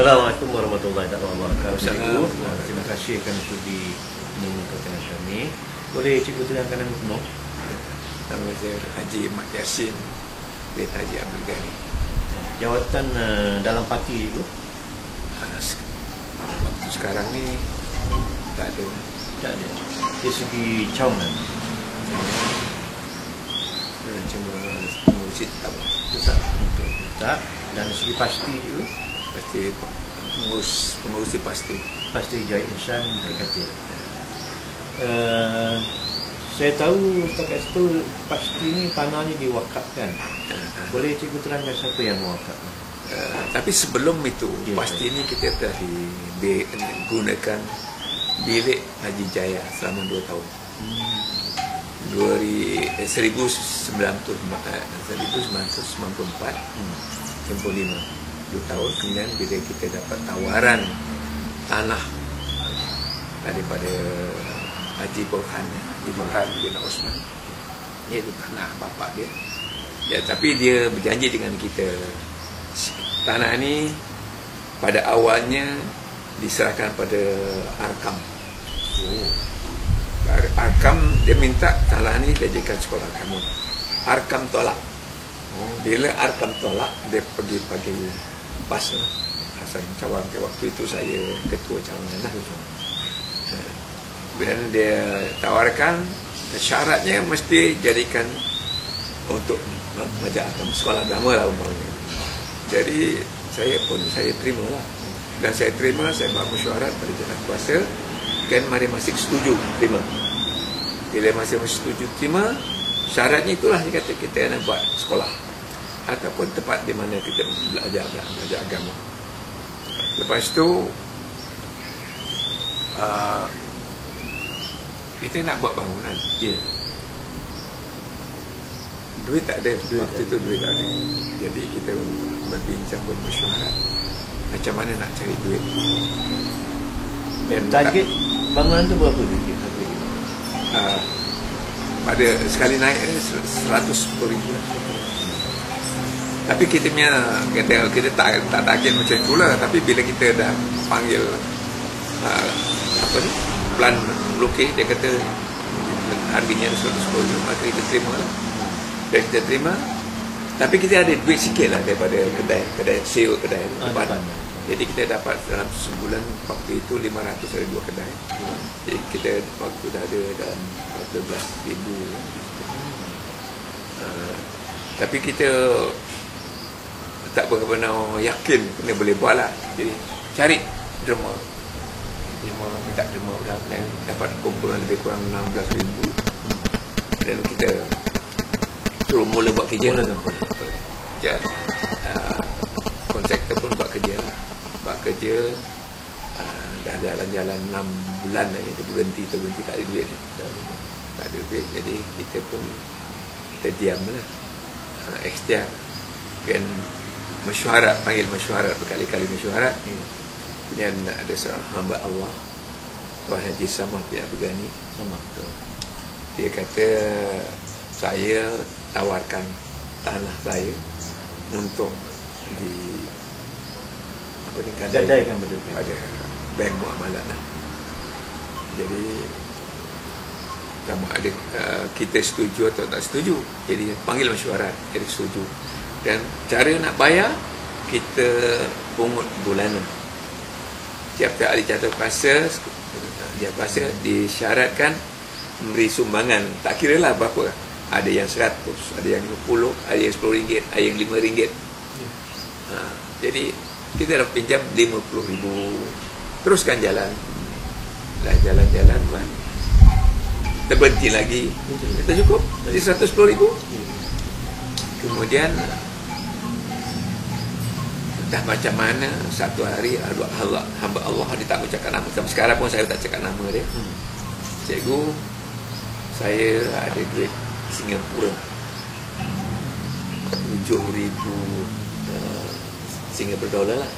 Assalamualaikum warahmatullahi wabarakatuh. Cikgu, Assalamualaikum. terima kasih kerana sudi mengucapkan kami. Boleh cikgu terangkan nama penuh? Nama saya Haji Mat Yassin bin Haji Abdul Ghani. Jawatan dalam parti itu Waktu sekarang ni tak ada. tak ada. Dari segi cawangan Cuma mengurusi tetap. tetap untuk tetap, dan dari segi pasti itu Pasti pengurusi pasti. pasti Jaya Insan berkata. Saya tahu setakat itu pasti ni tanahnya diwakafkan. Boleh cikgu terangkan siapa yang mewakafkan? Tapi sebelum itu, Ya, pasti ini kita telah digunakan bilik Haji Jaya selama 2 tahun. 1994 tempoh 5 tahun. Kemudian bila kita dapat tawaran tanah daripada Haji Burhan bin Osman, iaitu tanah bapa dia. Ya, tapi dia berjanji dengan kita, tanah ni pada awalnya diserahkan pada Arkam. Arkam dia minta tanah ni dijadikan sekolah kamu. Arkam tolak. Bila Arkam tolak, dia pergi PAS Hasan Cawang. Waktu itu saya ketua cawangan lah. Bila dia tawarkan, syaratnya mesti jadikan untuk mengajar agama, sekolah agama lah umpamanya. Jadi saya terima lah. Dan saya terima, saya buat mesyuarat pada jalan kuasa. Kan masing-masing setuju terima. Bila masing-masing setuju terima, syaratnya itulah dia kata kita nak buat sekolah ataupun tempat di mana kita belajar agama. Lepas tu kita nak buat bangunan. Ya. Duit tak ada. Waktu itu duit tak ada. Jadi kita berbincang, bermesyuarat macam mana nak cari duit. Dan target bangunan tu berapa duit? Pada sekali naik 110,000. Tapi kita tak target macam tu lah. Tapi bila kita dah panggil plan melukis, dia kata harganya 110,000, maka kita terima lah. Dan kita terima. Tapi kita ada duit sikit lah daripada kedai sewa kedai depan. Jadi kita dapat dalam sebulan waktu itu 500 ada 2 kedai. Jadi kita waktu dah ada dalam 14,000. Tapi kita tak benar-benar yakin kena boleh buat lah. Jadi cari derma, minta derma dah dapat kumpulan lebih kurang 16,000. Dan kita suruh mula buat kerja lah. Kontraktor pun buat kerja lah. Buat kerja dah jalan-jalan 6 bulan lah. Dia berhenti tak ada duit. Tak ada duit. Jadi kita pun diam lah. Ikhtiar. Kan mesyuarat, panggil mesyuarat, berkali-kali mesyuarat. Kemudian ada seorang hamba Allah, Tuan Haji Samad bin Abdul Ghani. Dia kata, saya tawarkan tanah saya untuk Gadaikan betul. pada bank muamalat lah. Jadi sama ada kita setuju atau tak setuju. Jadi panggil mesyuarat, jadi setuju. Dan cara nak bayar, kita pungut bulanan. Tiap-tiap ahli jatuh kuasa disyaratkan memberi sumbangan. Tak kira lah berapa. Ada yang 100, ada yang 50, ada yang RM10, ada yang RM5. Jadi kita dah pinjam 50,000. Teruskan jalan. Dah jalan-jalan kan, terberhenti lagi. Kita cukup jadi 110,000. Kemudian dah macam mana satu hari hamba Allah dia tak ucapkan nama. Sampai sekarang pun saya tak cakap nama dia. Cikgu, saya ada duit Singapura 7,000 Singapura dolar lah.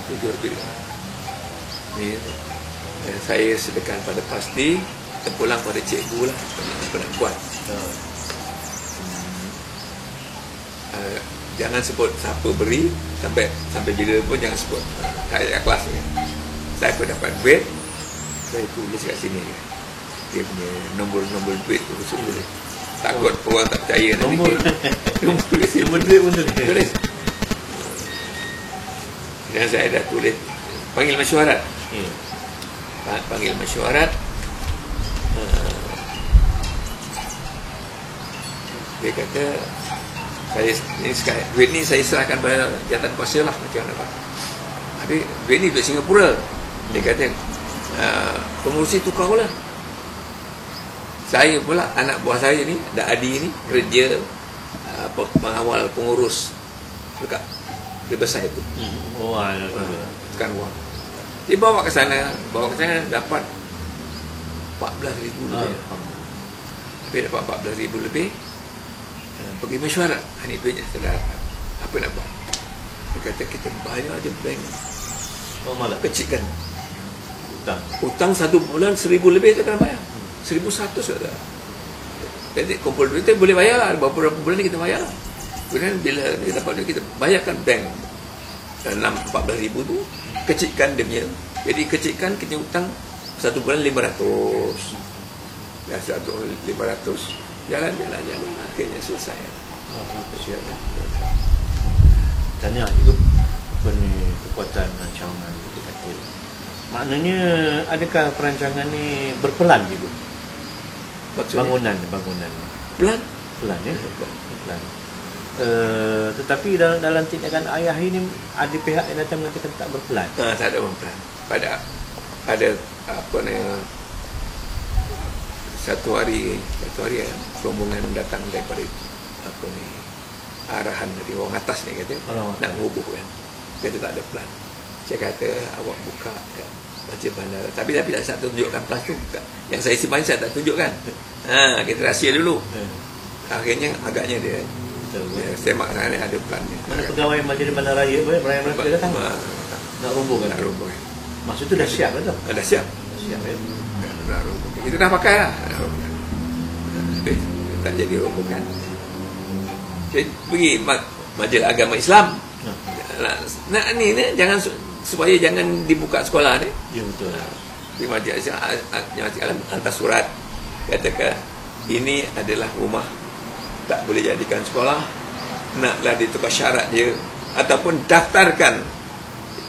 7,000 ni saya sedekahkan pada pasti, terpulang pada cikgu lah, penat kuat. jangan sebut siapa beri, sampai bila pun jangan sebut. Saya kelas ni. Saya pun dapat duit, saya tulis kat sini. Dia punya nombor duit tu semua. Takut orang tak percaya Nombor nombor duit pun tulis. Dan saya dah tulis panggil mesyuarat. Panggil mesyuarat. Dia kata saya ni sekarang duit ni saya serahkan pada jawatan kuasa lah, macam mana Pak. Habis duit ni duit Singapura. Dia kata pengurusi tukar pula. Saya pula, anak buah saya ni, Adi ni kerja mengawal pengurus dekat besar itu. Tekan wang. Dia bawa ke sana dapat 14,000 lebih. Tapi dapat 14,000 lebih. Pergi mesyuarat. Ini duitnya saya dapat. Apa nak buat? Dia kata kita bayar je bank. Malah kecilkan hutang 1 bulan 1,000 lebih kita kena bayar. 1,100 sudah. Jadi kumpul duit kita boleh bayar lah. Berapa bulan ni kita bayar lah. Kemudian bila kita dapat duit kita bayarkan bank 14,000 tu, kecilkan dia punya. Jadi kecilkan kita hutang 1 bulan 500. Ya 500. Jalan. Akhirnya selesai. Kesian. Tanya juga apa ni kekuatan rancangan kita kata. Maknanya adakah perancangan ni berpelan juga? Bangunan. Pelan ya. Pelan. Tetapi dalam tindakan ayah ini ada pihak yang datang mengatakan tak berpelan. Tak ada berpelan. Pada apa ni, satu hari rombongan datang daripada apa ni, arahan dari orang atas ni kata nak hubung kan. Kata tak ada plan. Saya kata awak buka baca bandara. Tapi tak tunjukkan plan tu. Yang saya simpan saya tak tunjukkan. Kita rahsia dulu. Akhirnya agaknya dia semak sana ada plan dia. Mana pegawai majlis bandar raya dia datang nak rombongan. Maksud tu dah siap dah tu. Dah siap. Ya. Kita dah pakai lah. Tak jadi rombongan. Jadi pergi majlis agama Islam. Nak ni jangan supaya jangan dibuka sekolah ni. Ya betul. Di majlis Alam hantar surat katakan ini adalah rumah tak boleh jadikan sekolah, naklah ditukar syarat dia ataupun daftarkan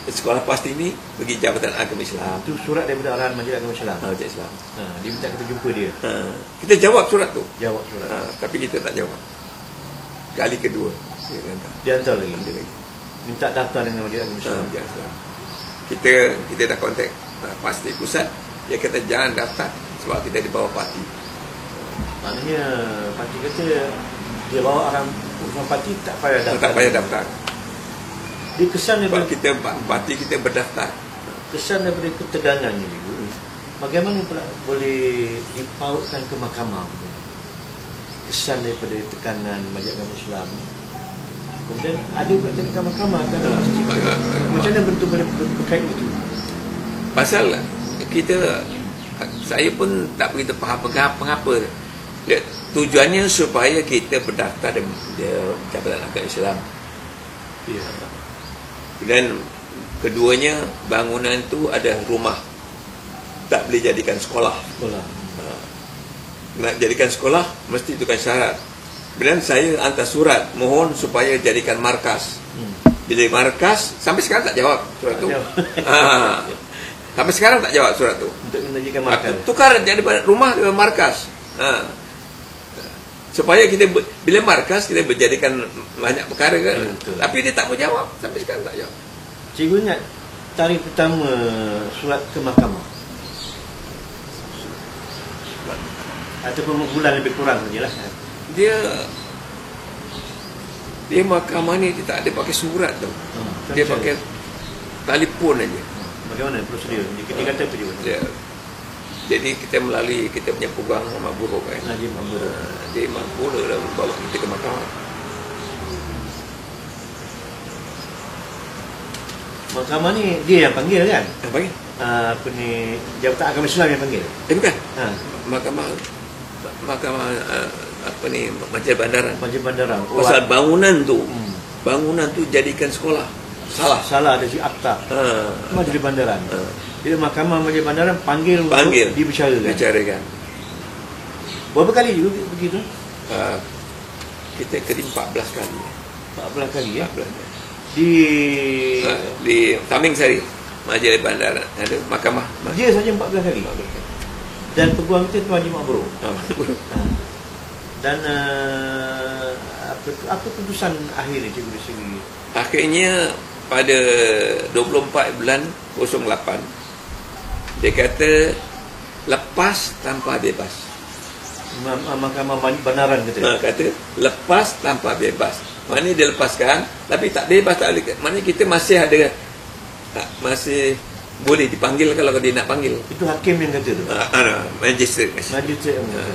sekolah pasti ni pergi Jabatan Agama Islam. Itu surat daripada arahan Majlis Agama Islam. Majlis Islam. Dia minta kita jumpa dia. Kita jawab surat tu. Tapi kita tak jawab. Kali kedua dia hantar lagi. Minta daftar dengan Majlis Agama Islam. Kita dah kontak pasti pusat. Dia kata jangan daftar sebab kita di bawah parti. Maknanya parti kata dia bawa orang urusan parti tak payah daftar. Tak payah daftar. Dia kesan daripada parti kita berdaftar. Kesan daripada ketegangannya itu, bagaimana pula boleh dipautkan ke mahkamah? Kesan daripada tekanan Majlis Agama Islam. Kemudian ada pula tekanan mahkamah kan? Macam mana bentuk berkait itu? Pasal saya pun tak begitu faham mengapa. Tujuannya supaya kita berdaftar di Jabatan Agama Islam. Ya. Dan keduanya bangunan tu ada rumah, tak boleh jadikan sekolah. Nak jadikan sekolah mesti tukar syarat. Kemudian saya hantar surat mohon supaya jadikan markas. Bila markas sampai sekarang tak jawab surat tu. Sampai sekarang tak jawab surat tu. Untuk menjadikan markas. Tukar jadi rumah dengan markas. Supaya kita bila markas kita berjadikan banyak perkara kan. Tapi dia tak mau jawab sampai sekarang tak jawab. Cikgu ingat tarikh pertama surat ke mahkamah ataupun bulan lebih kurang sajalah. Dia mahkamah ni dia tak ada pakai surat tu. Dia pakai telefon aja. Bagaimana prosedur? Dia kata apa dia? Jadi kita melalui kita punya peguam Muhammad Buruk kan. Najib Muhammad. Dia mampu lah bawa kita ke mahkamah. Mahkamah ni dia yang panggil kan? Yang panggil? Apa ni, Jabatan Agama Islam yang panggil? Bukan. Mahkamah apa ni, Majlis Bandaran. Majlis Bandaran. Pasal bangunan tu bangunan tu jadikan sekolah. Salah. ada si akta Majlis Bandaran. Ha. Jadi Mahkamah Majlis Bandaran panggil untuk dibicarakan. Berapa kali juga begitu? Kita kena 14 kali. 14 kali ya. 14 kali. Di Taming Sari, Majlis Bandaran ada mahkamah. dia saja 14 kali. Dan peguam kita Tuan Haji Makbrur. Dan apa keputusan akhirnya cikgu di sini? Akhirnya pada 24 bulan 08 dia kata lepas tanpa bebas. Mahkamah Bandaran kata. Kata lepas tanpa bebas. Maknanya dia lepaskan tapi tak bebas, tak boleh. Maknanya kita masih ada, masih boleh dipanggil kalau dia nak panggil. Itu hakim yang kata tu. Magistrate. Magistrate yang kata.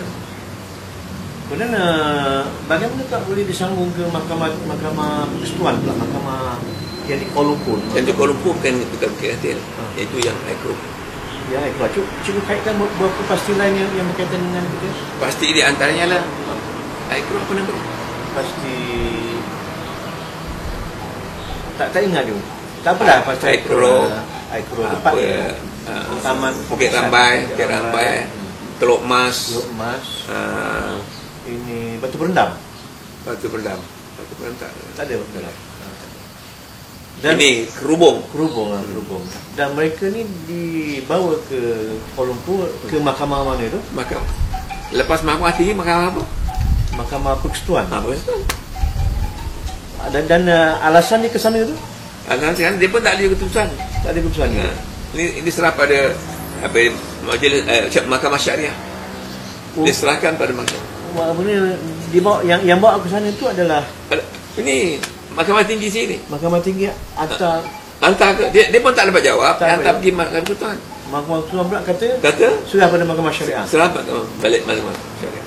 Kemudian bagaimana tak boleh disambung ke mahkamah persekutuan pula, mahkamah yang di Kuala Lumpur? Yang di Kuala Lumpur bukan KKTL. Itu yang Aikro. Ya, Aikro. Cuba kaitkan beberapa pasti lain yang berkaitan dengan kita. Pasti di antaranya lah Aikro apa nama? Pasti tak ingat tu. Tak apalah pasti Aikro tempat Taman Bukit Rambai, Teluk Mas. Ini Batu Berendam. Batu Berendam Tak ada Batu Berendam. Dan ini Kerubung. Dan mereka ni dibawa ke Kuala Lumpur ke mahkamah mana itu? Lepas mahkamah tinggi, mahkamah apa? Mahkamah Persekutuan. Dan alasan dia ke sana tu? Alasan dia pun tak ada keputusan. Tak ada keputusan. Ini serah pada majlis mahkamah syariah. Diserahkan pada mahkamah. Dibawa yang bawa ke sana tu adalah ini mahkamah tinggi sini. Mahkamah tinggi hantar ke dia pun tak dapat jawab. Hantar pergi mahkamah persekutuan. Mahkamah persekutuan pula kata sudah pada mahkamah syariah. Serah balik mahkamah syariah.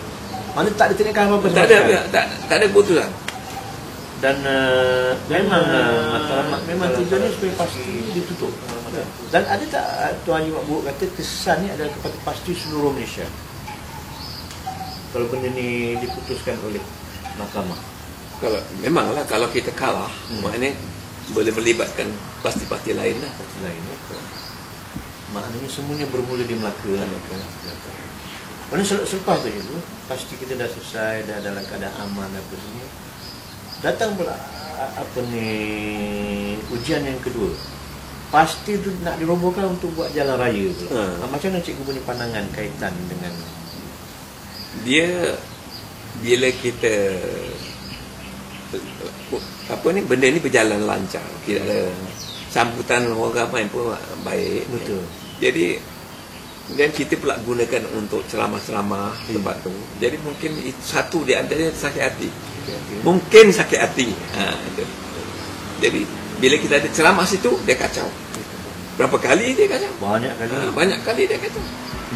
Mana tak ada tindakan apa-apa. Tak ada keputusan. Dan memang tujuannya supaya pasti ditutup. Dan ada tak Tuan Haji Makbrur kata kesan ni adalah kepada pasti seluruh Malaysia kalau benda ni diputuskan oleh mahkamah? Memanglah kalau kita kalah, maknanya boleh melibatkan pasti-pasti lain lah. Maknanya semuanya bermula di Melaka. Kerana selepas tu pasti kita dah selesai, dah dalam keadaan aman apa semua. Datang pula ujian yang kedua. Pasti tu nak dirobohkan untuk buat jalan raya pula. Macam mana cikgu punya pandangan kaitan dengan dia bila kita benda ni berjalan lancar, tidak ada sambutan orang ramai pun baik. Betul. Jadi dan kita pula gunakan untuk ceramah-ceramah tempat tu. Jadi mungkin satu di antaranya sakit hati. Mungkin sakit hati. Jadi bila kita ada ceramah situ dia kacau. Berapa kali dia kacau? Banyak kali dia kacau.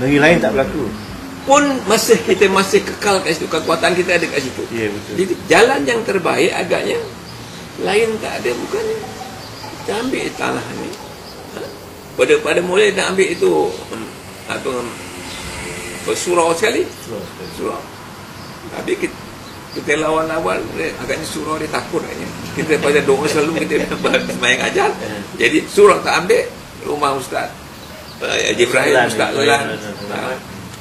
Negeri lain tak berlaku. Pun kita masih kekal kat situ, kekuatan kita ada kat situ. Ya, betul. Jadi jalan yang terbaik agaknya lain tak ada, bukannya kita ambil tanah ni. Pada mulai nak ambil itu surau sekali. Surau. Habis kita lawan-lawan, agaknya surau dia takut agaknya. Kita pada doa selalu kita semayang ajar. Jadi surau tak ambil, rumah Ustaz Haji Ibrahim, Ustaz Lan,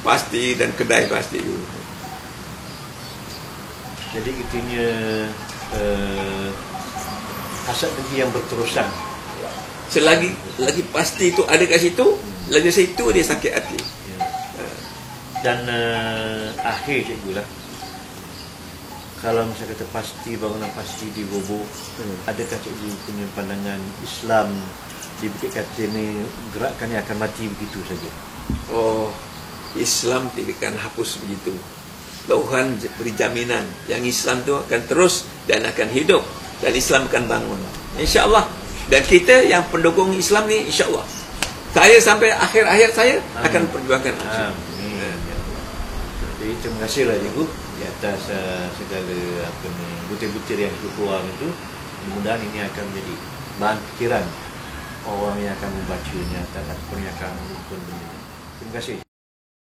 pasti, dan kedai pasti juga. Jadi itunya hasad dengki yang berterusan. Selagi lagi pasti itu ada kat situ, lagi situ dia sakit hati. Dan akhir cikgu lah, kalau misalnya kata pasti, bangunan pasti diroboh, adakah cikgu punya pandangan Islam di Bukit Katil ni gerakannya akan mati begitu saja? Islam tidak akan hapus begitu. Tuhan beri jaminan yang Islam tu akan terus dan akan hidup, dan Islam akan bangun, insya-Allah. Dan kita yang pendukung Islam ni, insya-Allah, saya sampai akhir hayat saya akan perjuangkan. Jadi terima kasihlah cikgu di atas segala butir-butir yang keluar itu. Mudah-mudahan ini akan menjadi bahan fikiran orang yang akan membacanya ataupun yang akan melakukan benda. Terima kasih.